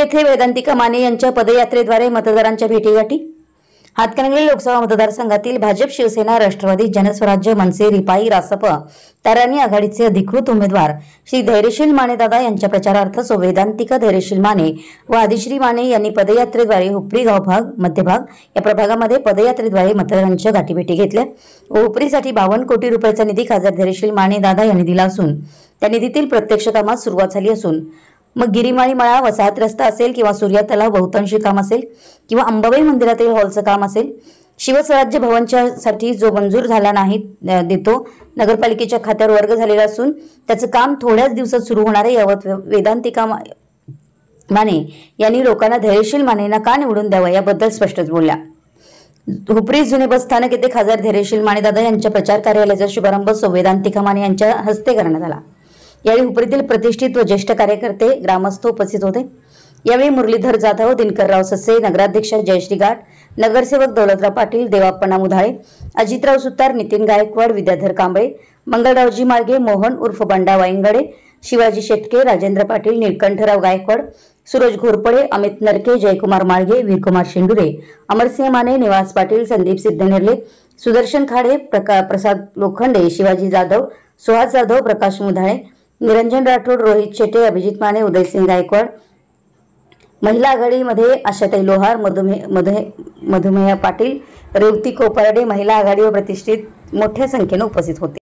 येथे वेदांतिका माने यांच्या पदयात्रेद्वारे मतदारांच्या भेटीगाठी। हातकणंगले लोकसभा मतदारसंघातील भाजप, शिवसेना, राष्ट्रवादी, जनस्वराज्य, मनसे, रिपाई, रासप, ताराणी आघाडीचे अधिकृत उमेदवार श्री धैर्यशील माने दादा यांच्या प्रचारार्थ वेदांतिका धैर्यशील माने व आदिश्री माने यांनी पदयात्रेद्वारे हुपरी गावभाग, मध्यभाग या प्रभागामध्ये पदयात्रेद्वारे मतदारांच्या गाठीभेटी घेतल्या। हुपरीसाठी 52 कोटी रुपयाचा निधी खासदार धैर्यशील माने दादा यांनी दिला असून त्या निधीतील प्रत्यक्ष कामास सुरुवात झाली असून मग गिरीमाळी मळा, वसाहत रस्ता असेल किंवा सूर्या तलाव बहुतांशी काम असेल किंवा अंबाबाई मंदिरातील हॉलचं काम असेल, शिवस्वराज्य भवनच्या साठी जो मंजूर झाला नाही देतो नगरपालिकेच्या खात्यावर वर्ग झालेला असून त्याचं काम थोड्याच दिवसात सुरू होणार आहे। यावर वेदांतिका माने यांनी लोकांना धैर्यशील मानेंना का निवडून द्यावं याबद्दल स्पष्टच बोलल्या। हुपरी जुने बस स्थानक येथे खासदार धैर्यशील माने दादा यांच्या प्रचार कार्यालयाचा शुभारंभ वेदांतिका माने यांच्या हस्ते करण्यात आला। यावेळी हुपरीतील प्रतिष्ठित व ज्येष्ठ कार्यकर्ते, ग्रामस्थ उपस्थित होते। यावेळी मुरलीधर जाधव, दिनकरराव ससे, नगराध्यक्ष जयश्री घाट, नगरसेवक दौलतराव पाटील, देवाप्पा मुधाळे, अजितराव सुतार, नितीन गायकवाड, विद्याधर कांबळे, मंगळरावजी मार्गे, मोहन उर्फ बंडा वाईंगडे, शिवाजी शेटके, राजेंद्र पाटील, निळकंठराव गायकवाड, सूरज घोरपडे, अमित नरके, जयकुमार माळगे, वीरकुमार शेंडुरे, अमरसिंह माने, निवास पाटील, संदीप सिद्धनेरले, सुदर्शन खाडे, प्रसाद लोखंडे, शिवाजी जाधव, सुहास जाधव, प्रकाश मुधाळे, निरंजन राठोड, रोहित शेटे, अभिजित माने, उदयसिंह गायकवाड, महिला आघाडीमध्ये आशाताई लोहार, मधुमेह पाटील, रेवती कोपरडे, महिला आघाडीवर प्रतिष्ठित मोठ्या संख्येने उपस्थित होते।